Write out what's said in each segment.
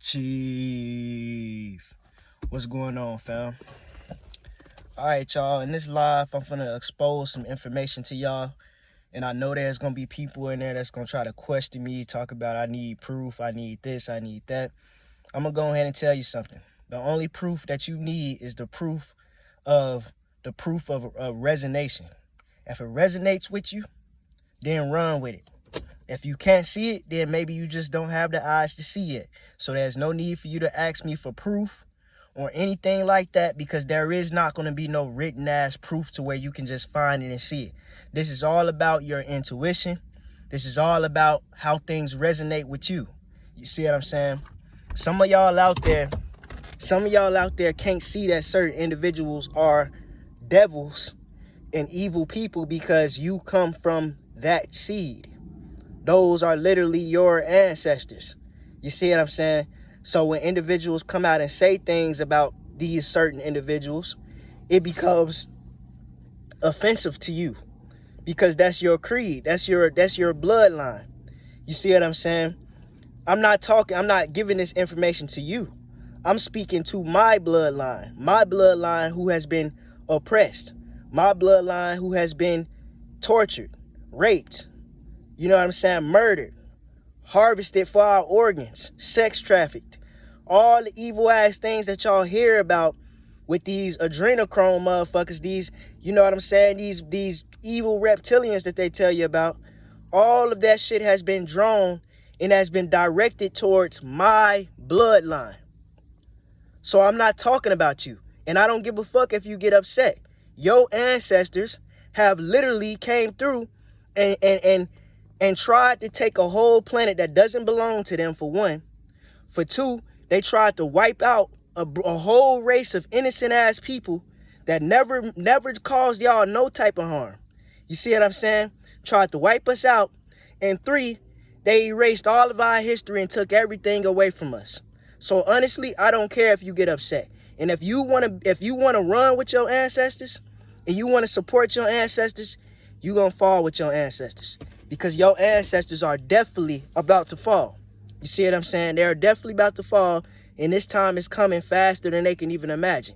Chief, what's going on, fam? All right, y'all. In this live, I'm finna expose some information to y'all, and I know there's gonna be people in there that's gonna try to question me, talk about I need proof, I need this, I need that. I'm gonna go ahead and tell you something. The only proof that you need is the proof of resonation. If it resonates with you, then run with it. If you can't see it, then maybe you just don't have the eyes to see it. So there's no need for you to ask me for proof or anything like that, because there is not going to be no written ass proof to where you can just find it and see it. This is all about your intuition. This is all about how things resonate with you. You see what I'm saying? Some of y'all out there can't see that certain individuals are devils and evil people because you come from that seed. Those are literally your ancestors. You see what I'm saying? So when individuals come out and say things about these certain individuals, it becomes offensive to you because that's your creed. That's your bloodline. You see what I'm saying? I'm not giving this information to you. I'm speaking to my bloodline who has been oppressed, my bloodline who has been tortured, raped, you know what I'm saying, murdered, harvested for our organs, sex trafficked, all the evil ass things that y'all hear about with these adrenochrome motherfuckers, these, you know what I'm saying, these evil reptilians that they tell you about. All of that shit has been drawn and has been directed towards my bloodline. So I'm not talking about you, and I don't give a fuck if you get upset. Your ancestors have literally came through and tried to take a whole planet that doesn't belong to them, for one. For two, they tried to wipe out a whole race of innocent ass people that never caused y'all no type of harm. You see what I'm saying? Tried to wipe us out. And three, they erased all of our history and took everything away from us. So honestly, I don't care if you get upset. And if you wanna run with your ancestors and you wanna support your ancestors, you're gonna fall with your ancestors, because your ancestors are definitely about to fall. You see what I'm saying? They're definitely about to fall, and this time is coming faster than they can even imagine.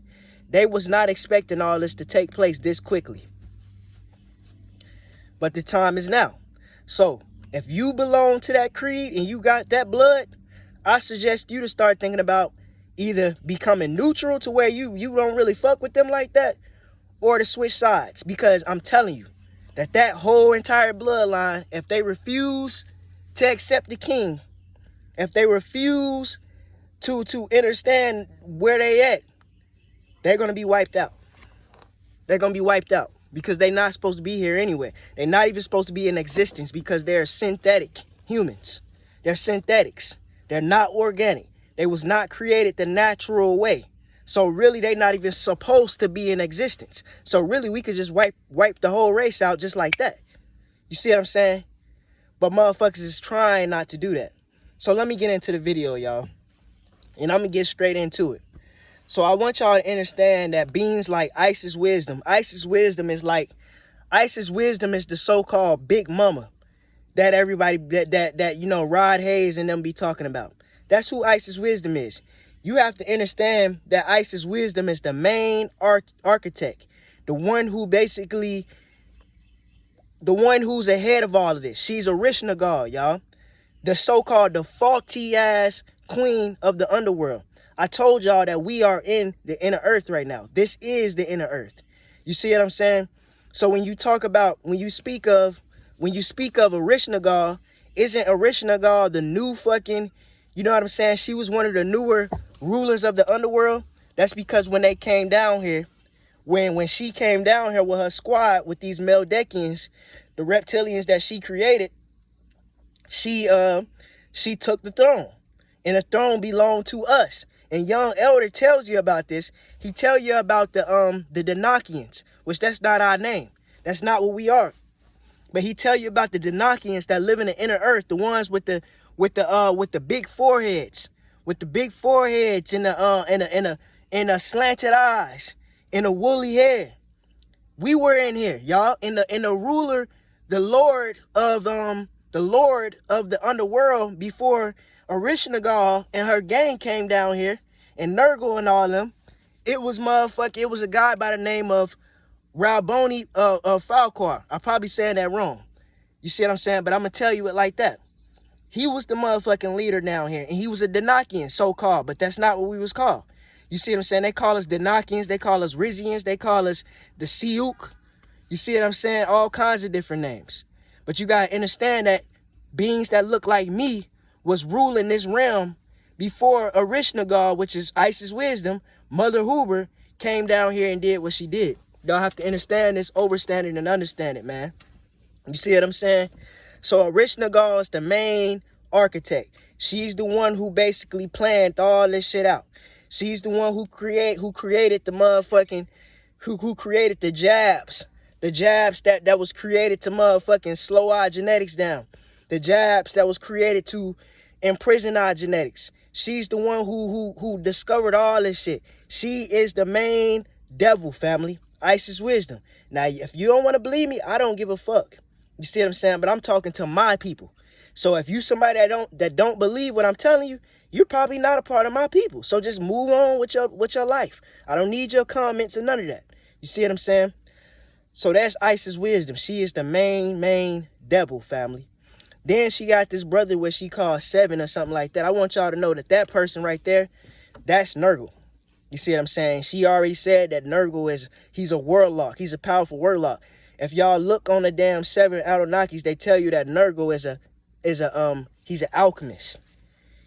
They was not expecting all this to take place this quickly. But the time is now. So if you belong to that creed and you got that blood, I suggest you to start thinking about either becoming neutral to where you don't really fuck with them like that, or to switch sides. Because I'm telling you that whole entire bloodline, if they refuse to accept the king, if they refuse to understand where they at, they're going to be wiped out. They're going to be wiped out because they're not supposed to be here anyway. They're not even supposed to be in existence because they're synthetic humans. They're synthetics. They're not organic. They was not created the natural way. So really, they're not even supposed to be in existence. So really, we could just wipe the whole race out just like that. You see what I'm saying? But motherfuckers is trying not to do that. So let me get into the video, y'all. And I'm going to get straight into it. So I want y'all to understand that beings like Isis Wisdom is the so-called big mama that everybody, that you know, Rod Hayes and them be talking about. That's who Isis Wisdom is. You have to understand that Isis Wisdom is the main architect, the one who's ahead of all of this. She's a Rishnagar, y'all. The so-called faulty ass queen of the underworld. I told y'all that we are in the inner earth right now. This is the inner earth. You see what I'm saying? So when you speak of a Rishnagar, isn't a Rishnagar the new fucking, you know what I'm saying? She was one of the newer rulers of the underworld. That's because when they came down here, when she came down here with her squad, with these Meldekians, the reptilians that she created, she took the throne, and the throne belonged to us. And Young Elder tells you about this. He tell you about the Danakians, which that's not our name. That's not what we are. But he tell you about the Danakians that live in the inner earth, the ones with the big foreheads, and the slanted eyes, and the woolly hair. We were in here, y'all. In the ruler, the Lord of the underworld before, Orishnagal and her gang came down here, and Nurgle and all them, it was a guy by the name of Raboni Falquar. I'm probably saying that wrong. You see what I'm saying? But I'm going to tell you it like that. He was the motherfucking leader down here, and he was a Denakian, so-called, but that's not what we was called. You see what I'm saying? They call us Denakians, they call us Rizians, they call us the Siuk. You see what I'm saying? All kinds of different names. But you got to understand that beings that look like me was ruling this realm before Orishnagal, which is Isis Wisdom, Mother Huber, came down here and did what she did. Y'all have to understand this, overstand it, and understand it, man. You see what I'm saying? So Orishnagal is the main architect. She's the one who basically planned all this shit out. She's the one who created the motherfucking, who created the jabs. The jabs that was created to motherfucking slow our genetics down. The jabs that was created to imprison our genetics. She's the one who discovered all this shit. She is the main devil, family. Isis Wisdom. Now, if you don't want to believe me, I don't give a fuck. You see what I'm saying? But I'm talking to my people. So if you somebody that don't believe what I'm telling you, you're probably not a part of my people. So just move on with your life. I don't need your comments or none of that. You see what I'm saying? So that's Isis Wisdom. She is the main devil, family. Then she got this brother what she calls Seven or something like that. I want y'all to know that person right there, that's Nurgle. You see what I'm saying? She already said that Nurgle he's a warlock. He's a powerful warlock. If y'all look on the damn 7 Anunnakis, they tell you that Nurgle he's an alchemist.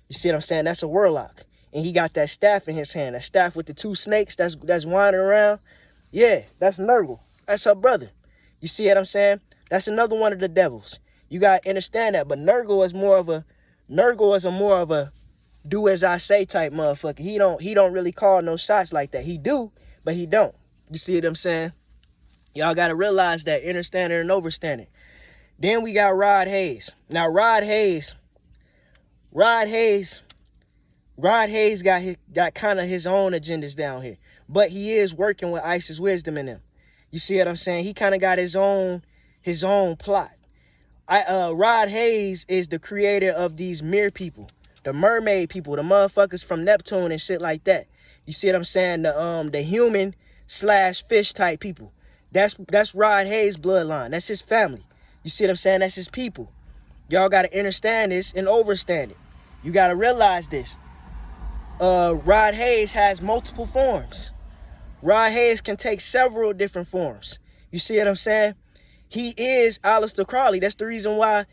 You see what I'm saying? That's a warlock. And he got that staff in his hand. That staff with the 2 snakes that's wandering around. Yeah, that's Nurgle. That's her brother. You see what I'm saying? That's another one of the devils. You gotta understand that. But Nurgle is more of a do as I say type motherfucker. He don't really call no shots like that. He do, but he don't. You see what I'm saying? Y'all gotta realize that, understand it and overstand it. Then we got Rod Hayes. Now Rod Hayes got kind of his own agendas down here. But he is working with Isis Wisdom in them. You see what I'm saying? He kind of got his own plot. Rod Hayes is the creator of these mere people, the mermaid people, the motherfuckers from Neptune and shit like that. You see what I'm saying? The human / fish type people. That's Rod Hayes' bloodline. That's his family. You see what I'm saying? That's his people. Y'all got to understand this and overstand it. You got to realize this. Rod Hayes has multiple forms. Rod Hayes can take several different forms. You see what I'm saying? He is Aleister Crowley. That's the reason why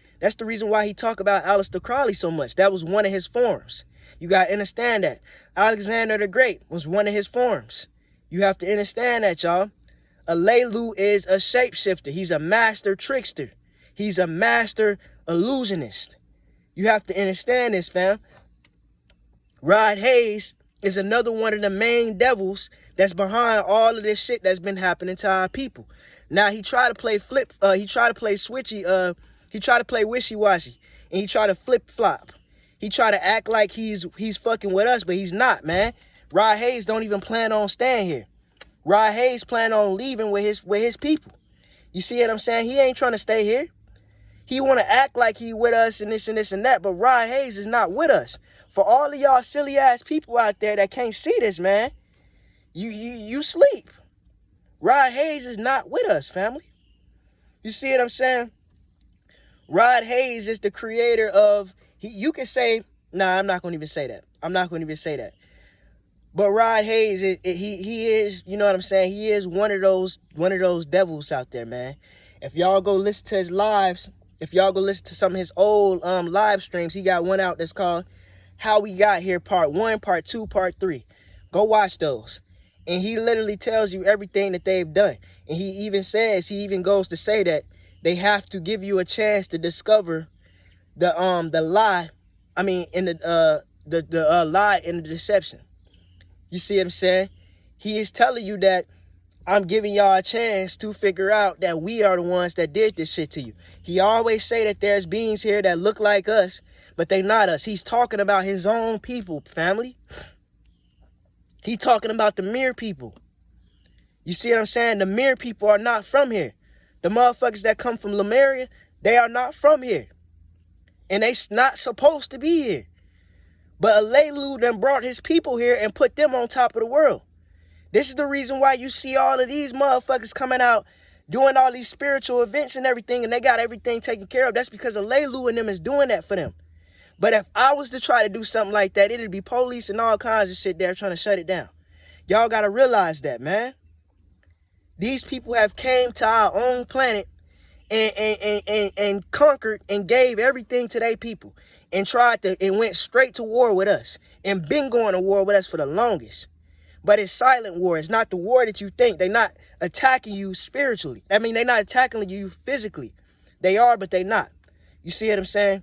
he talk about Aleister Crowley so much. That was one of his forms. You got to understand that. Alexander the Great was one of his forms. You have to understand that, y'all. Alelu is a shapeshifter. He's a master trickster. He's a master illusionist. You have to understand this, fam. Rod Hayes is another one of the main devils that's behind all of this shit that's been happening to our people. Now he tried to play he tried to play switchy, he tried to play wishy-washy, and he tried to flip-flop. He tried to act like he's fucking with us, but he's not, man. Rod Hayes don't even plan on staying here. Rod Hayes plan on leaving with his people. You see what I'm saying? He ain't trying to stay here. He want to act like he with us and this and this and that, but Rod Hayes is not with us. For all of y'all silly ass people out there that can't see this, man, you sleep. Rod Hayes is not with us, family. You see what I'm saying? Rod Hayes is the creator of, you can say, nah, I'm not going to even say that. I'm not going to even say that. But Rod Hayes, he is, you know what I'm saying? He is one of those devils out there, man. If y'all go listen to his lives, if y'all go listen to some of his old live streams, he got one out that's called How We Got Here, Part 1, Part 2, Part 3. Go watch those. And he literally tells you everything that they've done. And he even goes to say that they have to give you a chance to discover the lie. I mean, in the lie and the deception. You see what I'm saying? He is telling you that I'm giving y'all a chance to figure out that we are the ones that did this shit to you. He always say that there's beings here that look like us, but they not us. He's talking about his own people, family. He talking about the mere people. You see what I'm saying? The mere people are not from here. The motherfuckers that come from Lemuria, they are not from here. And they not supposed to be here. But Alelu then brought his people here and put them on top of the world. This is the reason why you see all of these motherfuckers coming out doing all these spiritual events and everything, and they got everything taken care of. That's because Alelu and them is doing that for them. But if I was to try to do something like that, it'd be police and all kinds of shit there trying to shut it down. Y'all got to realize that, man. These people have came to our own planet and conquered and gave everything to their people and tried to and went straight to war with us and been going to war with us for the longest. But it's silent war. It's not the war that you think. They're not attacking you spiritually. I mean, they're not attacking you physically. They are, but they're not. You see what I'm saying?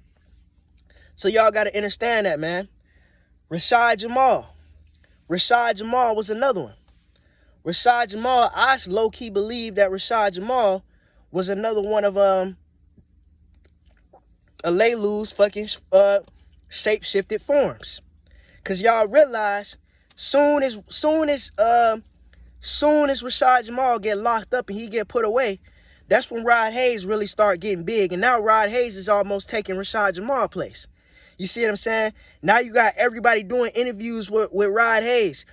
So y'all got to understand that, man. Rashad Jamal. Rashad Jamal was another one. Rashad Jamal, I low-key believe that Rashad Jamal was another one of Alelu's fucking shape-shifted forms. Cause y'all realize soon as Rashad Jamal get locked up and he get put away, that's when Rod Hayes really start getting big. And now Rod Hayes is almost taking Rashad Jamal's place. You see what I'm saying? Now you got everybody doing interviews with Rod Hayes.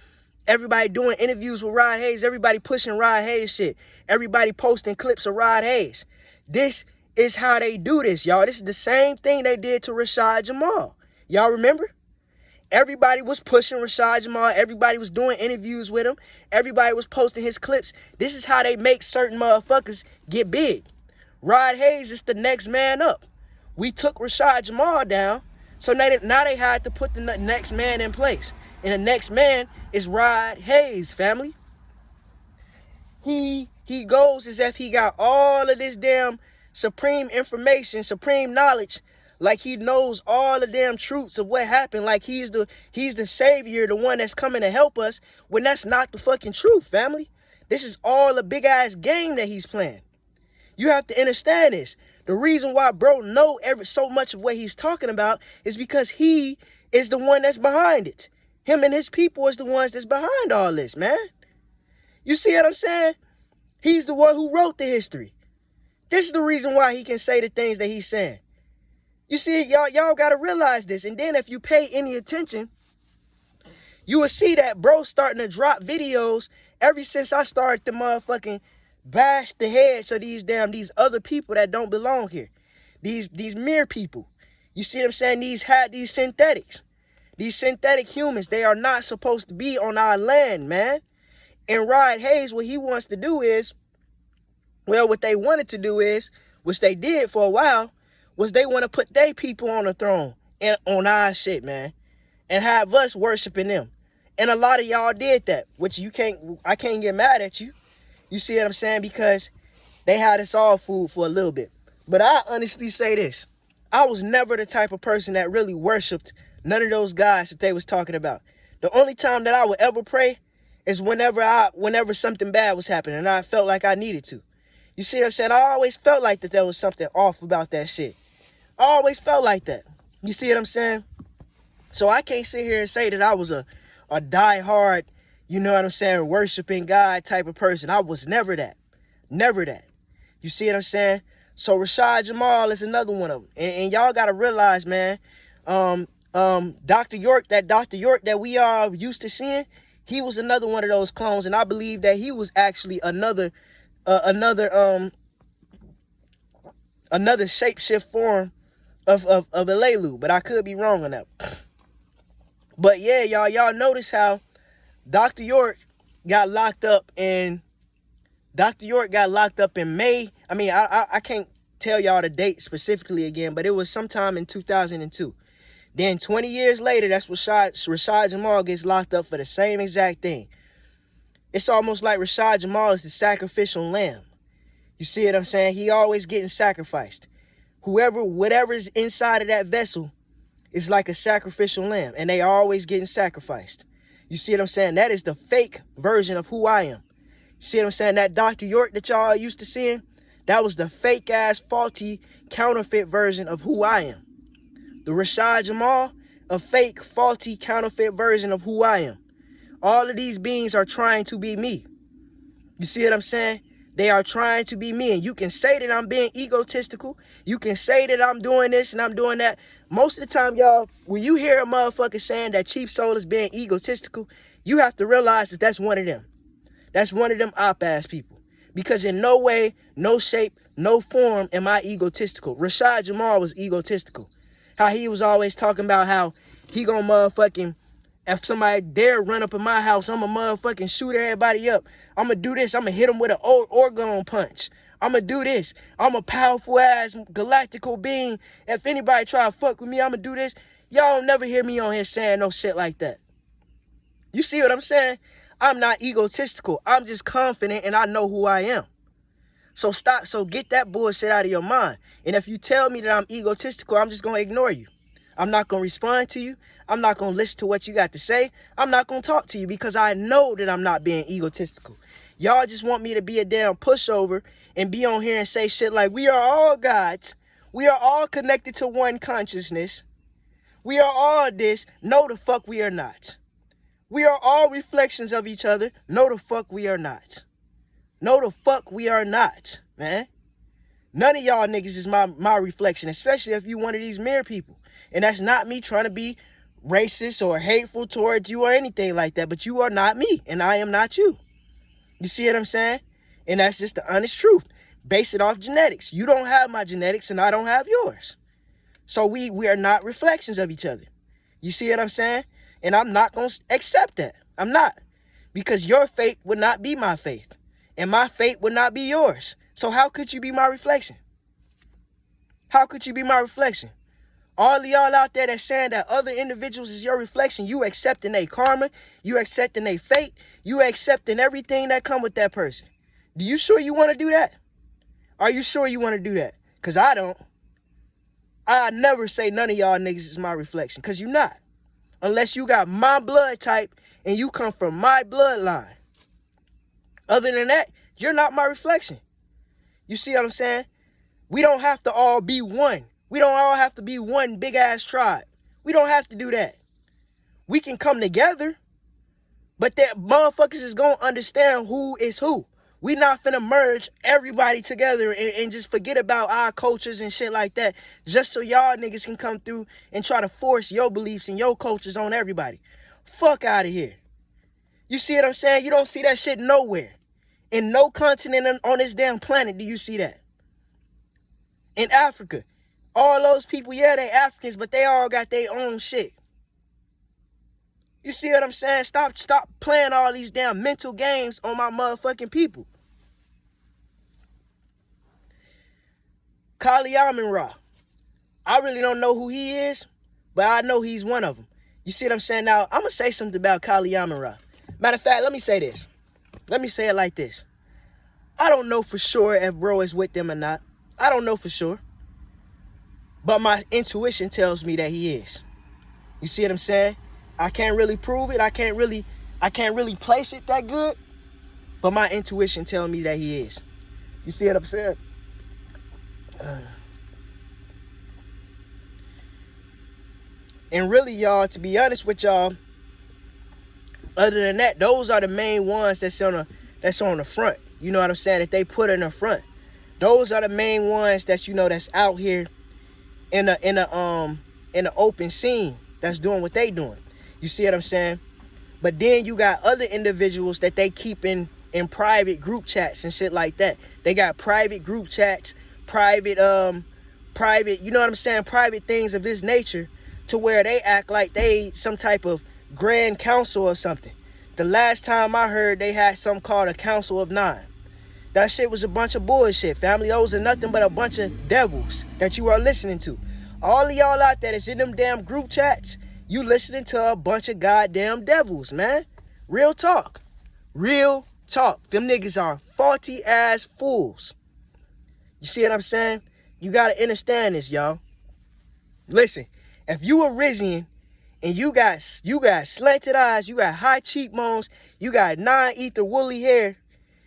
Everybody doing interviews with Rod Hayes. Everybody pushing Rod Hayes shit. Everybody posting clips of Rod Hayes. This is how they do this, y'all. This is the same thing they did to Rashad Jamal. Y'all remember? Everybody was pushing Rashad Jamal. Everybody was doing interviews with him. Everybody was posting his clips. This is how they make certain motherfuckers get big. Rod Hayes is the next man up. We took Rashad Jamal down. So now they had to put the next man in place. And the next man is Rod Hayes, family. He goes as if he got all of this damn supreme information, supreme knowledge, like he knows all the damn truths of what happened, like he's the savior, the one that's coming to help us, when that's not the fucking truth, family. This is all a big ass game that he's playing. You have to understand this. The reason why bro know so much of what he's talking about is because he is the one that's behind it. Him and his people is the ones that's behind all this, man. You see what I'm saying? He's the one who wrote the history. This is the reason why he can say the things that he's saying. You see, y'all got to realize this. And then if you pay any attention, you will see that bro starting to drop videos ever since I started to motherfucking bash the heads of these other people that don't belong here. These mere people. You see what I'm saying? These synthetics. These synthetic humans, they are not supposed to be on our land, man. And Rod Hayes, what he wants to do is, well, what they wanted to do is, which they did for a while, was they want to put their people on the throne and on our shit, man. And have us worshiping them. And a lot of y'all did that, which I can't get mad at you. You see what I'm saying? Because they had us all fooled for a little bit. But I honestly say this. I was never the type of person that really worshipped none of those guys that they was talking about. The only time that I would ever pray is whenever something bad was happening and I felt like I needed to. You see what I'm saying? I always felt like that there was something off about that shit. I always felt like that. You see what I'm saying? So I can't sit here and say that I was a die-hard, you know what I'm saying, worshiping God type of person. I was never that. Never that. You see what I'm saying? So Rashad Jamal is another one of them. And y'all got to realize, man, Dr. York that we are used to seeing, he was another one of those clones. And I believe that he was actually another shapeshift form of Alelu. But I could be wrong on that. But yeah, y'all notice how Dr. York got locked up in May. I mean, I can't tell y'all the date specifically again, but it was sometime in 2002. Then 20 years later, that's when Rashad Jamal gets locked up for the same exact thing. It's almost like Rashad Jamal is the sacrificial lamb. You see what I'm saying? He always getting sacrificed. Whatever's inside of that vessel is like a sacrificial lamb, and they are always getting sacrificed. You see what I'm saying? That is the fake version of who I am. You see what I'm saying? That Dr. York that y'all used to seeing, that was the fake-ass, faulty, counterfeit version of who I am. The Rashad Jamal, a fake, faulty, counterfeit version of who I am. All of these beings are trying to be me. You see what I'm saying? They are trying to be me. And you can say that I'm being egotistical. You can say that I'm doing this and I'm doing that. Most of the time, y'all, when you hear a motherfucker saying that Chief Soul is being egotistical, you have to realize that that's one of them. That's one of them op-ass people. Because in no way, no shape, no form am I egotistical. Rashad Jamal was egotistical. How he was always talking about how he gonna motherfucking, if somebody dare run up in my house, I'm gonna motherfucking shoot everybody up. I'm gonna do this. I'm gonna hit him with an old orgone punch. I'm gonna do this. I'm a powerful ass galactical being. If anybody try to fuck with me, I'm gonna do this. Y'all don't never hear me on here saying no shit like that. You see what I'm saying? I'm not egotistical. I'm just confident and I know who I am. So stop. So get that bullshit out of your mind. And if you tell me that I'm egotistical, I'm just going to ignore you. I'm not going to respond to you. I'm not going to listen to what you got to say. I'm not going to talk to you because I know that I'm not being egotistical. Y'all just want me to be a damn pushover and be on here and say shit like, we are all gods. We are all connected to one consciousness. We are all this. No, the fuck we are not. We are all reflections of each other. No, the fuck we are not. No, the fuck we are not, man. None of y'all niggas is my reflection, especially if you one of these mirror people. And that's not me trying to be racist or hateful towards you or anything like that. But you are not me, and I am not you. You see what I'm saying? And that's just the honest truth. Base it off genetics. You don't have my genetics, and I don't have yours. So we are not reflections of each other. You see what I'm saying? And I'm not going to accept that. I'm not. Because your faith would not be my faith. And my fate would not be yours. So how could you be my reflection? How could you be my reflection? All of y'all out there that's saying that other individuals is your reflection, you accepting their karma, you accepting their fate, you accepting everything that come with that person. Do you sure you want to do that? Are you sure you want to do that? Because I don't. I never say none of y'all niggas is my reflection. Because you're not. Unless you got my blood type and you come from my bloodline. Other than that, you're not my reflection. You see what I'm saying? We don't have to all be one. We don't all have to be one big ass tribe. We don't have to do that. We can come together, but that motherfuckers is gonna understand who is who. We not finna merge everybody together and just forget about our cultures and shit like that just so y'all niggas can come through and try to force your beliefs and your cultures on everybody. Fuck out of here. You see what I'm saying? You don't see that shit nowhere. In no continent on this damn planet do you see that. In Africa, all those people, yeah, they Africans, but they all got their own shit. You see what I'm saying? Stop playing all these damn mental games on my motherfucking people. Kali Amin-Ra. I really don't know who he is, but I know he's one of them. You see what I'm saying? Now, I'm going to say something about Kali Amin-Ra. Matter of fact, let me say this. Let me say it like this. I don't know for sure if bro is with them or not. I don't know for sure. But my intuition tells me that he is. You see what I'm saying? I can't really prove it. I can't really place it that good. But my intuition tells me that he is. You see what I'm saying? And really, y'all, to be honest with y'all, other than that, those are the main ones that's on the front. You know what I'm saying? That they put in the front. Those are the main ones that, you know, that's out here in the open scene that's doing what they doing. You see what I'm saying? But then you got other individuals that they keep in private group chats and shit like that. They got private group chats, private, you know what I'm saying? Private things of this nature to where they act like they some type of grand council or something. The last time I heard, they had something called a council of 9. That shit was a bunch of bullshit, family. Those are nothing but a bunch of devils that you are listening to. All of y'all out there that's in them damn group chats, you listening to a bunch of goddamn devils, man. Real talk. Real talk. Them niggas are faulty ass fools. You see what I'm saying? You gotta understand this, y'all. Listen, if you a Rizian and you got slanted eyes, you got high cheekbones, you got non-ether woolly hair,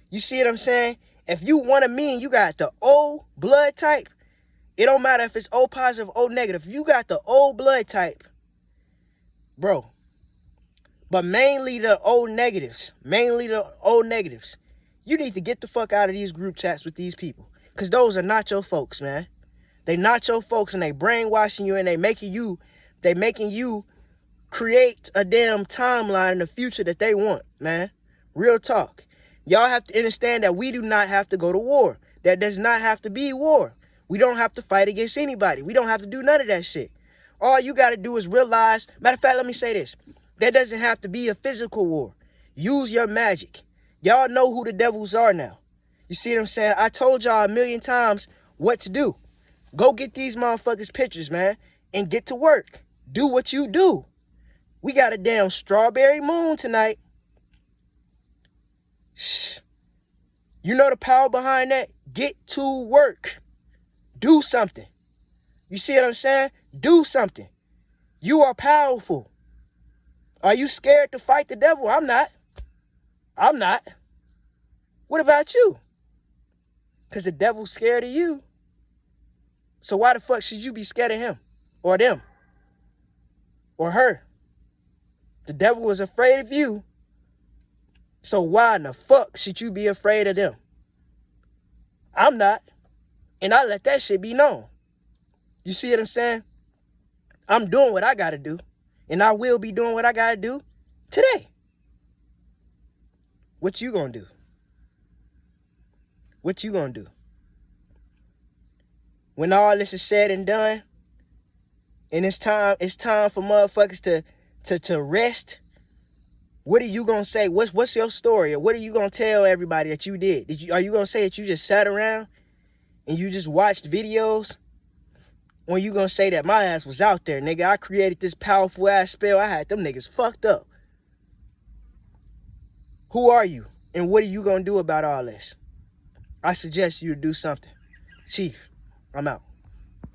you see what I'm saying? If you one of me and you got the O blood type, it don't matter if it's O positive, O negative. If you got the O blood type, bro, but mainly the O negatives, You need to get the fuck out of these group chats with these people. Because those are not your folks, man. They not your folks, and they brainwashing you, and they making you create a damn timeline in the future that they want, man. Real talk. Y'all have to understand that we do not have to go to war. That does not have to be war. We don't have to fight against anybody. We don't have to do none of that shit. All you got to do is realize, matter of fact, let me say this. That doesn't have to be a physical war. Use your magic. Y'all know who the devils are now. You see what I'm saying? I told y'all a million times what to do. Go get these motherfuckers pictures, man, and get to work. Do what you do. We got a damn strawberry moon tonight. Shh. You know the power behind that? Get to work. Do something. You see what I'm saying? Do something. You are powerful. Are you scared to fight the devil? I'm not. I'm not. What about you? Because the devil's scared of you. So why the fuck should you be scared of him? Or them? Or her? The devil was afraid of you. So why in the fuck should you be afraid of them? I'm not. And I let that shit be known. You see what I'm saying? I'm doing what I gotta do. And I will be doing what I gotta do today. What you gonna do? What you gonna do? When all this is said and done, and it's time for motherfuckers to rest, what are you gonna say? What's your story? Or what are you gonna tell everybody that you did? Are you gonna say that you just sat around and you just watched videos? Or you gonna say that my ass was out there, nigga? I created this powerful ass spell. I had them niggas fucked up. Who are you? And what are you gonna do about all this? I suggest you do something. Chief, I'm out.